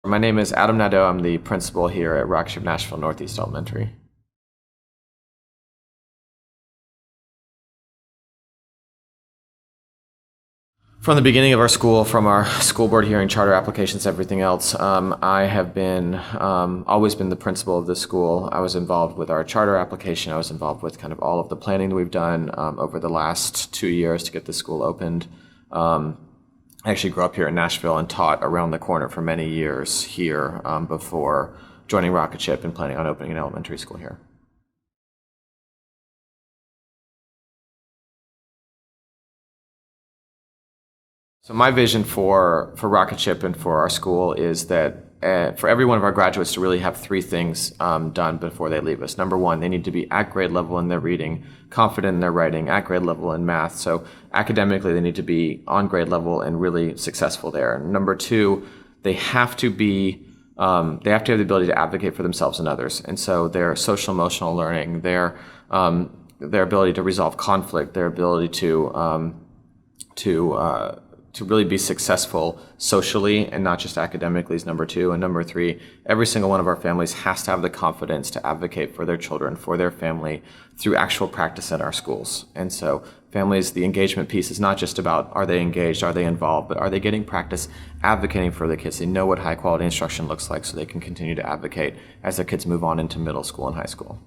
My name is Adam Nadeau. I'm the principal here at Rocketship Nashville Northeast Elementary. From the beginning of our school, from our school board hearing, charter applications, everything else, I have been always been the principal of this school. I was involved with our charter application. I was involved with kind of all of the planning that we've done over the last 2 years to get the school opened. I actually grew up here in Nashville and taught around the corner for many years here before joining Rocketship and planning on opening an elementary school here. So my vision for Rocketship and for our school is that for every one of our graduates to really have three things done before they leave us. Number one, they need to be at grade level in their reading, confident in their writing, at grade level in math. So academically, they need to be on grade level and really successful there. Number two, they have to have the ability to advocate for themselves and others. And so their social emotional learning, their ability to resolve conflict, their ability to really be successful socially and not just academically is number two. And number three, every single one of our families has to have the confidence to advocate for their children, for their family, through actual practice at our schools. And so families, the engagement piece is not just about are they engaged, are they involved, but are they getting practice advocating for their kids? They know what high quality instruction looks like so they can continue to advocate as their kids move on into middle school and high school.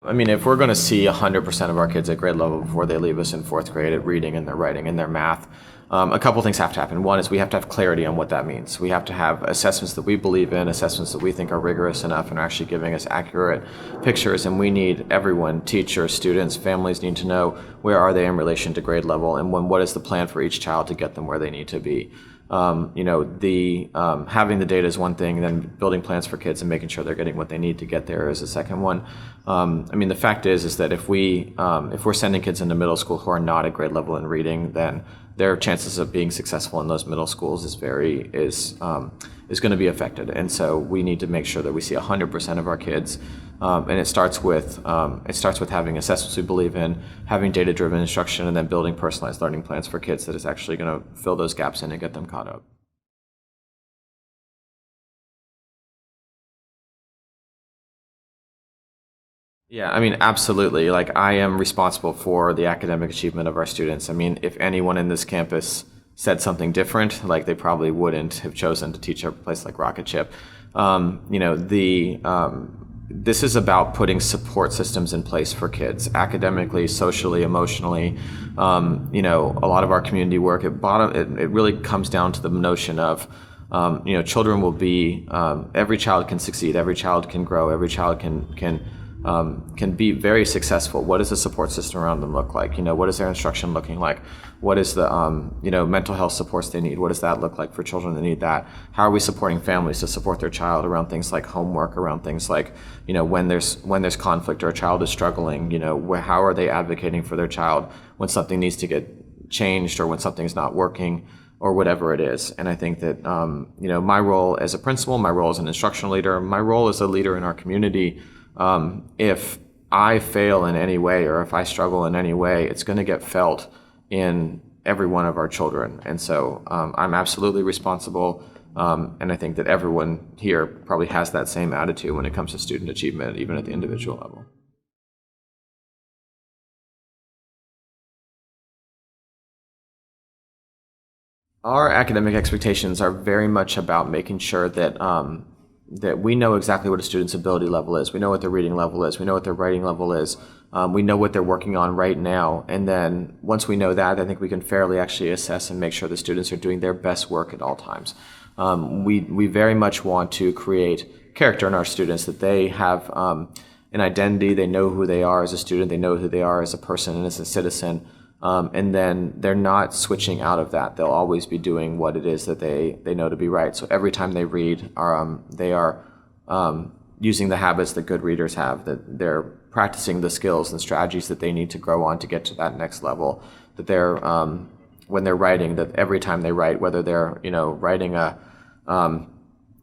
I mean, if we're going to see 100% of our kids at grade level before they leave us in fourth grade at reading and their writing and their math, a couple things have to happen. One is we have to have clarity on what that means. We have to have assessments that we believe in, assessments that we think are rigorous enough and are actually giving us accurate pictures. And we need everyone, teachers, students, families need to know where are they in relation to grade level and what is the plan for each child to get them where they need to be. Having the data is one thing, then building plans for kids and making sure they're getting what they need to get there is a second one. The fact is that if we're sending kids into middle school who are not at grade level in reading, then their chances of being successful in those middle schools is going to be affected. And so we need to make sure that we see 100% of our kids. And it starts with having assessments we believe in, having data-driven instruction, and then building personalized learning plans for kids that is actually going to fill those gaps in and get them caught up. Yeah, absolutely. Like, I am responsible for the academic achievement of our students. If anyone in this campus said something different, like, they probably wouldn't have chosen to teach at a place like Rocketship. This is about putting support systems in place for kids, academically, socially, emotionally. A lot of our community work it really comes down to the notion of children will be every child can succeed, every child can grow, every child can be very successful. What does the support system around them look like? What is their instruction looking like? What is the mental health supports they need? What does that look like for children that need that? How are we supporting families to support their child around things like homework, around things like when there's conflict or a child is struggling? How are they advocating for their child when something needs to get changed or when something's not working, or whatever it is? And I think that my role as a principal, my role as an instructional leader, my role as a leader in our community. If I fail in any way or if I struggle in any way, it's going to get felt in every one of our children. And so I'm absolutely responsible, and I think that everyone here probably has that same attitude when it comes to student achievement, even at the individual level. Our academic expectations are very much about making sure that we know exactly what a student's ability level is. We know what their reading level is. We know what their writing level is. We know what they're working on right now. And then once we know that, I think we can fairly actually assess and make sure the students are doing their best work at all times. We very much want to create character in our students, that they have an identity. They know who they are as a student. They know who they are as a person and as a citizen. And then they're not switching out of that. They'll always be doing what it is that they know to be right. So every time they read, they are using the habits that good readers have, that they're practicing the skills and strategies that they need to grow on to get to that next level, that they're, when they're writing, that every time they write, whether they're, writing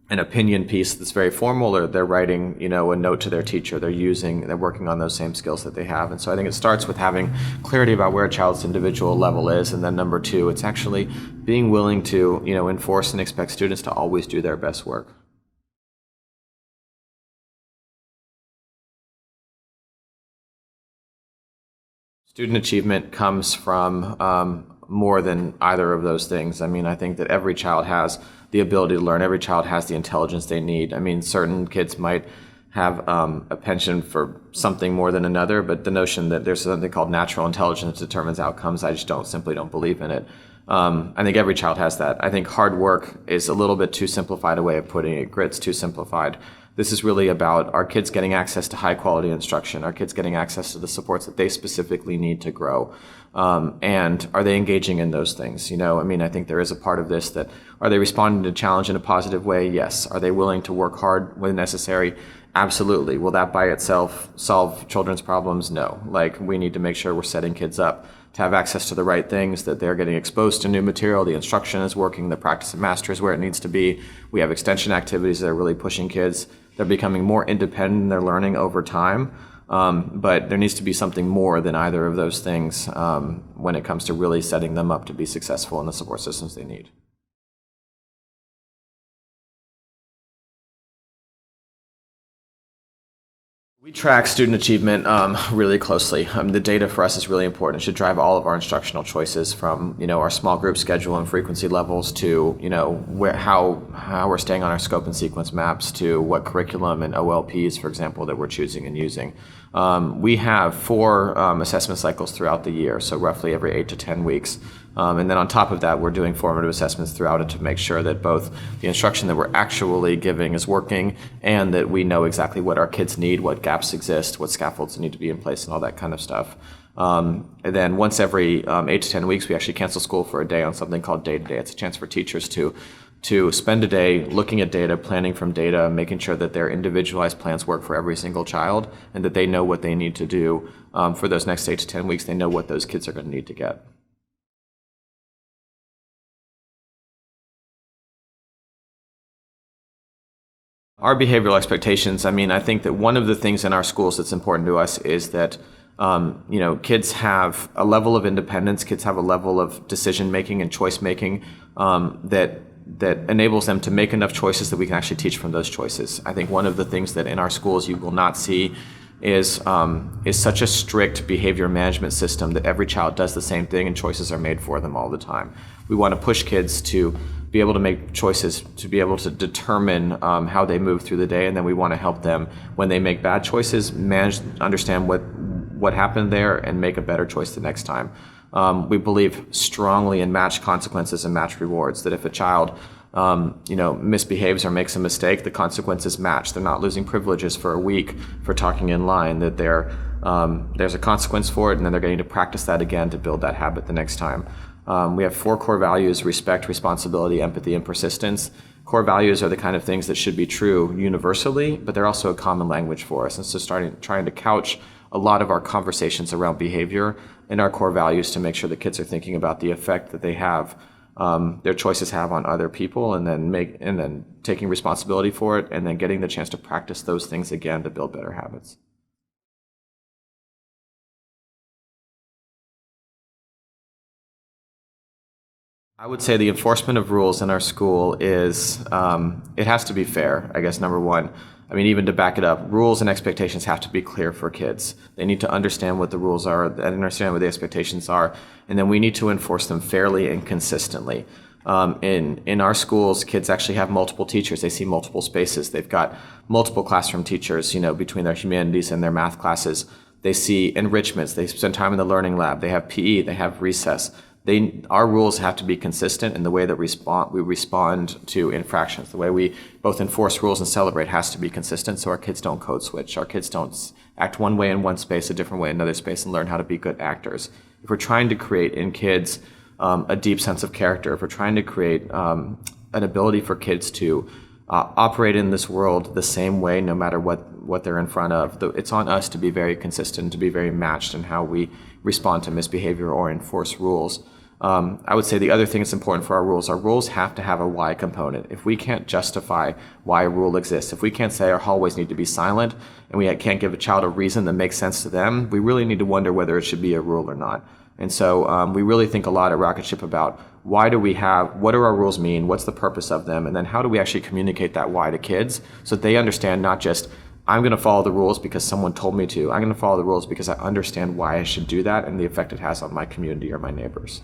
an opinion piece that's very formal, or they're writing, a note to their teacher. They're working on those same skills that they have. And so I think it starts with having clarity about where a child's individual level is. And then number two, it's actually being willing to, enforce and expect students to always do their best work. Student achievement comes from more than either of those things. I mean, I think that every child has the ability to learn. Every child has the intelligence they need. I mean, certain kids might have a penchant for something more than another, but the notion that there's something called natural intelligence that determines outcomes, I just simply don't believe in it. I think every child has that. I think hard work is a little bit too simplified a way of putting it. Grit's too simplified. This is really about our kids getting access to high quality instruction, our kids getting access to the supports that they specifically need to grow. And are they engaging in those things? I think there is a part of this that, are they responding to challenge in a positive way? Yes. Are they willing to work hard when necessary? Absolutely. Will that by itself solve children's problems? No. We need to make sure we're setting kids up to have access to the right things, that they're getting exposed to new material, the instruction is working, the practice and master is where it needs to be. We have extension activities that are really pushing kids. They're becoming more independent in their learning over time. But there needs to be something more than either of those things when it comes to really setting them up to be successful in the support systems they need. We track student achievement really closely. The data for us is really important. It should drive all of our instructional choices, from our small group schedule and frequency levels to how we're staying on our scope and sequence maps, to what curriculum and OLPs, for example, that we're choosing and using. We have 4 assessment cycles throughout the year, so roughly every 8 to 10 weeks. And then on top of that, we're doing formative assessments throughout it to make sure that both the instruction that we're actually giving is working, and that we know exactly what our kids need, what gaps exist, what scaffolds need to be in place, and all that kind of stuff. And then once every 8 to 10 weeks, we actually cancel school for a day on something called Day to Day. It's a chance for teachers to spend a day looking at data, planning from data, making sure that their individualized plans work for every single child, and that they know what they need to do for those next 8 to 10 weeks. They know what those kids are going to need to get. Our behavioral expectations, I think that one of the things in our schools that's important to us is that kids have a level of independence, kids have a level of decision making and choice making that enables them to make enough choices that we can actually teach from those choices. I think one of the things that in our schools you will not see is such a strict behavior management system that every child does the same thing and choices are made for them all the time. We want to push kids to be able to make choices, to be able to determine how they move through the day, and then we want to help them, when they make bad choices, understand what happened there and make a better choice the next time. We believe strongly in matched consequences and matched rewards, that if a child misbehaves or makes a mistake, the consequences match. They're not losing privileges for a week for talking in line, that there's a consequence for it, and then they're getting to practice that again to build that habit the next time. We have 4 core values: respect, responsibility, empathy, and persistence. Core values are the kind of things that should be true universally, but they're also a common language for us. And so trying to couch a lot of our conversations around behavior in our core values to make sure that kids are thinking about the effect that they have, their choices have on other people, and then taking responsibility for it, and then getting the chance to practice those things again to build better habits. I would say the enforcement of rules in our school is, it has to be fair, I guess, number one. Even to back it up, rules and expectations have to be clear for kids. They need to understand what the rules are and understand what the expectations are, and then we need to enforce them fairly and consistently. In our schools, kids actually have multiple teachers. They see multiple spaces. They've got multiple classroom teachers, between their humanities and their math classes. They see enrichments. They spend time in the learning lab. They have PE. They have recess. Our rules have to be consistent in the way that we respond to infractions. The way we both enforce rules and celebrate has to be consistent, so our kids don't code switch. Our kids don't act one way in one space, a different way in another space, and learn how to be good actors. If we're trying to create in kids a deep sense of character, if we're trying to create an ability for kids to operate in this world the same way no matter what they're in front of, it's on us to be very consistent, to be very matched in how we respond to misbehavior or enforce rules. I would say the other thing that's important for our rules have to have a why component. If we can't justify why a rule exists, if we can't say our hallways need to be silent, and we can't give a child a reason that makes sense to them, we really need to wonder whether it should be a rule or not. And so we really think a lot at Rocketship about what do our rules mean, what's the purpose of them, and then how do we actually communicate that why to kids so that they understand not just, I'm going to follow the rules because someone told me to. I'm going to follow the rules because I understand why I should do that and the effect it has on my community or my neighbors.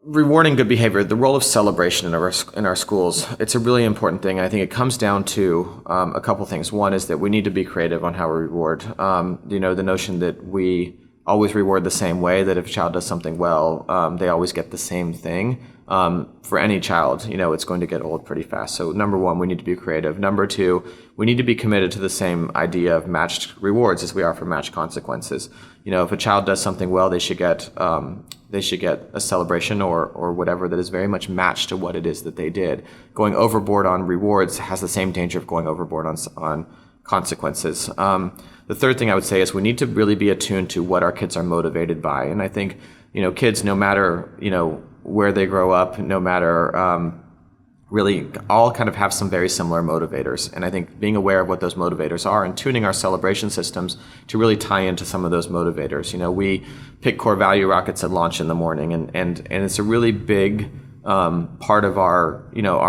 Rewarding good behavior, the role of celebration in our schools, it's a really important thing. I think it comes down to a couple things. One is that we need to be creative on how we reward. The notion that we always reward the same way, that if a child does something well, they always get the same thing. For any child, it's going to get old pretty fast. So number one, we need to be creative. Number two, we need to be committed to the same idea of matched rewards as we are for matched consequences. If a child does something well, they should get a celebration or whatever that is very much matched to what it is that they did. Going overboard on rewards has the same danger of going overboard on consequences. The third thing I would say is we need to really be attuned to what our kids are motivated by. And I think, kids, no matter, where they grow up, no matter, really all kind of have some very similar motivators. And I think being aware of what those motivators are and tuning our celebration systems to really tie into some of those motivators. We pick core value rockets at launch in the morning, and it's a really big part of our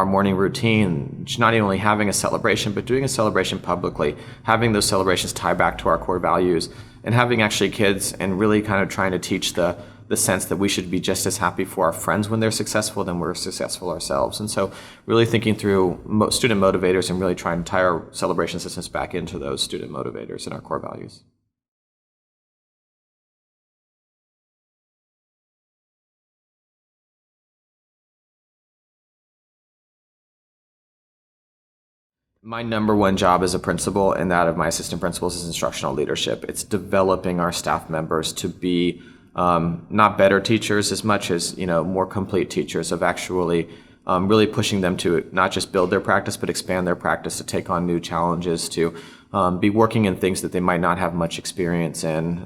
morning routine, not only having a celebration, but doing a celebration publicly, having those celebrations tie back to our core values, and having actually kids and really kind of trying to teach the sense that we should be just as happy for our friends when they're successful than we're successful ourselves. And so really thinking through student motivators and really trying to tie our celebration systems back into those student motivators and our core values. My number one job as a principal and that of my assistant principals is instructional leadership. It's developing our staff members to be not better teachers as much as more complete teachers, of actually really pushing them to not just build their practice but expand their practice, to take on new challenges, to be working in things that they might not have much experience in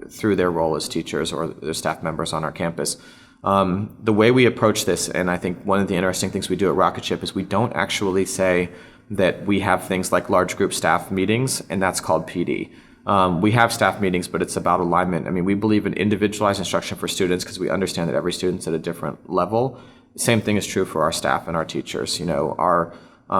through their role as teachers or their staff members on our campus. The way we approach this, and I think one of the interesting things we do at Rocketship, is we don't actually say that we have things like large group staff meetings, and that's called PD. We have staff meetings, but it's about alignment. I mean, we believe in individualized instruction for students because we understand that every student's at a different level. Same thing is true for our staff and our teachers. Our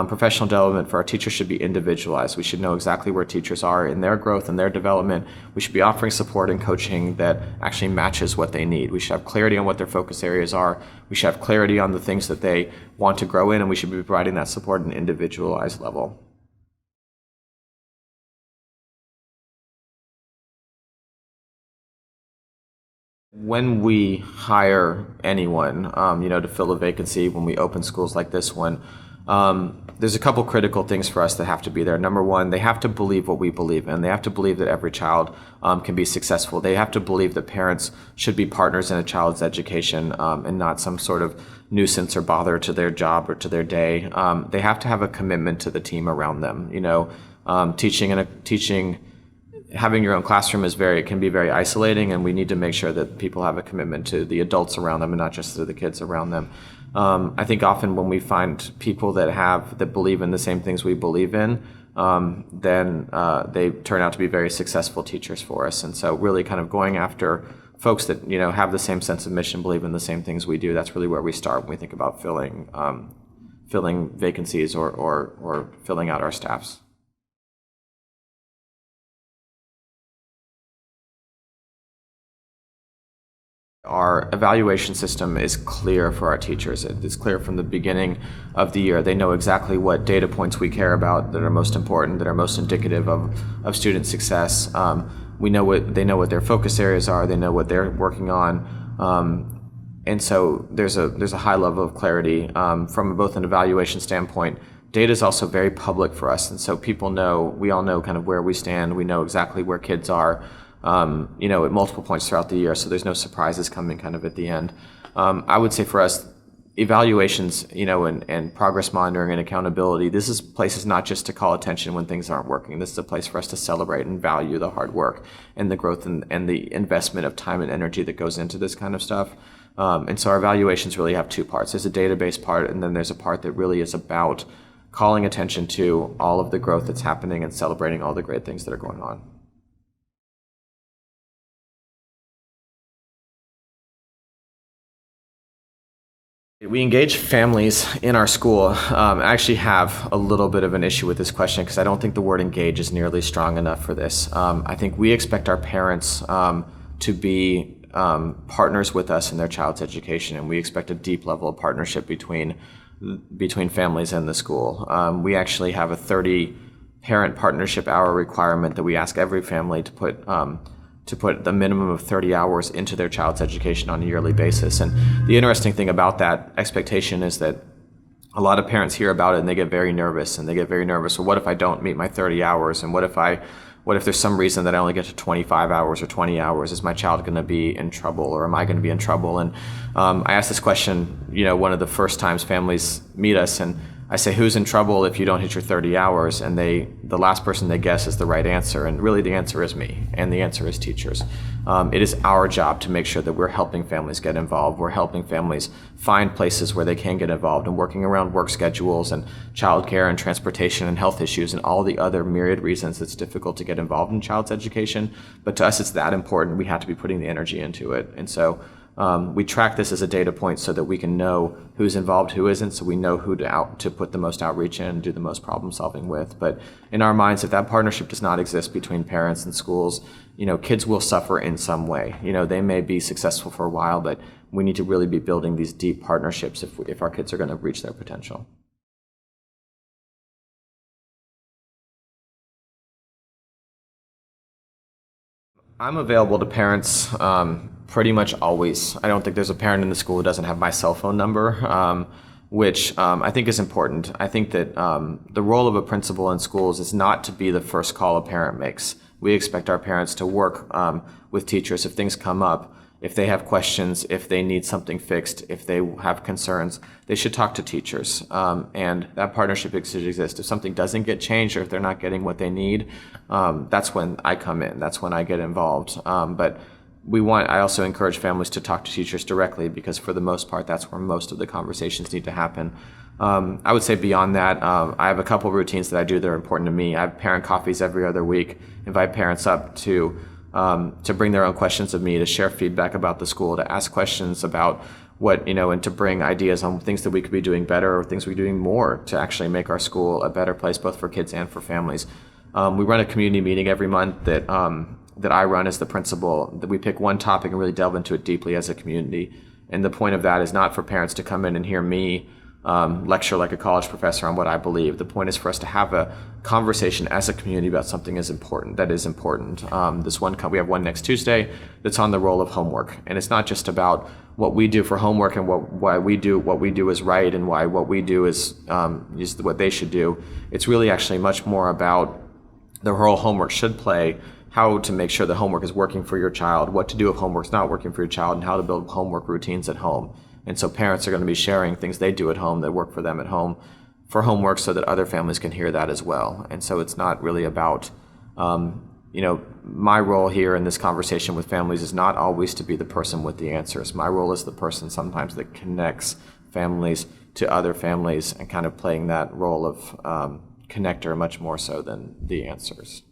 professional development for our teachers should be individualized. We should know exactly where teachers are in their growth and their development. We should be offering support and coaching that actually matches what they need. We should have clarity on what their focus areas are. We should have clarity on the things that they want to grow in, and we should be providing that support at an individualized level. When we hire anyone, to fill a vacancy, when we open schools like this one, there's a couple critical things for us that have to be there. Number one, they have to believe what we believe in. They have to believe that every child can be successful. They have to believe that parents should be partners in a child's education and not some sort of nuisance or bother to their job or to their day. They have to have a commitment to the team around them. Having your own classroom can be very isolating, and we need to make sure that people have a commitment to the adults around them and not just to the kids around them. I think often when we find people that believe in the same things we believe in, then they turn out to be very successful teachers for us. And so really kind of going after folks that have the same sense of mission, believe in the same things we do, that's really where we start when we think about filling vacancies or filling out our staffs. Our evaluation system is clear for our teachers. It's clear from the beginning of the year. They know exactly what data points we care about that are most important, that are most indicative of student success. They know what their focus areas are. They know what they're working on. And so there's a high level of clarity from both an evaluation standpoint. Data is also very public for us, and so we all know kind of where we stand. We know exactly where kids are. At multiple points throughout the year, so there's no surprises coming kind of at the end. I would say for us, evaluations, and progress monitoring and accountability, place is not just to call attention when things aren't working. This is a place for us to celebrate and value the hard work and the growth and the investment of time and energy that goes into this kind of stuff. And so our evaluations really have two parts. There's a database part, and then there's a part that really is about calling attention to all of the growth that's happening and celebrating all the great things that are going on. We engage families in our school. I actually have a little bit of an issue with this question because I don't think the word engage is nearly strong enough for this. I think we expect our parents to be partners with us in their child's education, and we expect a deep level of partnership between families and the school. We actually have a 30 parent partnership hour requirement that we ask every family to put the minimum of 30 hours into their child's education on a yearly basis. And the interesting thing about that expectation is that a lot of parents hear about it and they get very nervous. Well, what if I don't meet my 30 hours? And what if there's some reason that I only get to 25 hours or 20 hours? Is my child going to be in trouble, or am I going to be in trouble? And I ask this question, one of the first times families meet us, and I say, who's in trouble if you don't hit your 30 hours? And the last person they guess is the right answer. And really the answer is me, and the answer is teachers. It is our job to make sure that we're helping families get involved. We're helping families find places where they can get involved, and working around work schedules and childcare and transportation and health issues and all the other myriad reasons it's difficult to get involved in child's education. But to us, it's that important. We have to be putting the energy into it. And so we track this as a data point so that we can know who's involved, who isn't, so we know who to put the most outreach in and do the most problem solving with. But in our minds, if that partnership does not exist between parents and schools, kids will suffer in some way. They may be successful for a while, but we need to really be building these deep partnerships if our kids are going to reach their potential. I'm available to parents pretty much always. I don't think there's a parent in the school who doesn't have my cell phone number, which I think is important. I think that the role of a principal in schools is not to be the first call a parent makes. We expect our parents to work with teachers if things come up. If they have questions, if they need something fixed, if they have concerns, they should talk to teachers. And that partnership should exist. If something doesn't get changed, or if they're not getting what they need, that's when I come in. That's when I get involved. But I also encourage families to talk to teachers directly, because for the most part, that's where most of the conversations need to happen. I would say beyond that, I have a couple routines that I do that are important to me. I have parent coffees every other week, invite parents up to bring their own questions of me, to share feedback about the school, to ask questions about and to bring ideas on things that we could be doing better or things we could be doing more to actually make our school a better place, both for kids and for families. We run a community meeting every month that I run as the principal, that we pick one topic and really delve into it deeply as a community. And the point of that is not for parents to come in and hear me lecture like a college professor on what I believe. The point is for us to have a conversation as a community about something that is important. We have one next Tuesday that's on the role of homework. And it's not just about what we do for homework and why we do what we do is right and why what we do is what they should do. It's really actually much more about the role homework should play, how to make sure that homework is working for your child, what to do if homework's not working for your child, and how to build homework routines at home. And so parents are going to be sharing things they do at home that work for them at home for homework so that other families can hear that as well. And so it's not really about, my role here in this conversation with families is not always to be the person with the answers. My role is the person sometimes that connects families to other families and kind of playing that role of connector much more so than the answers.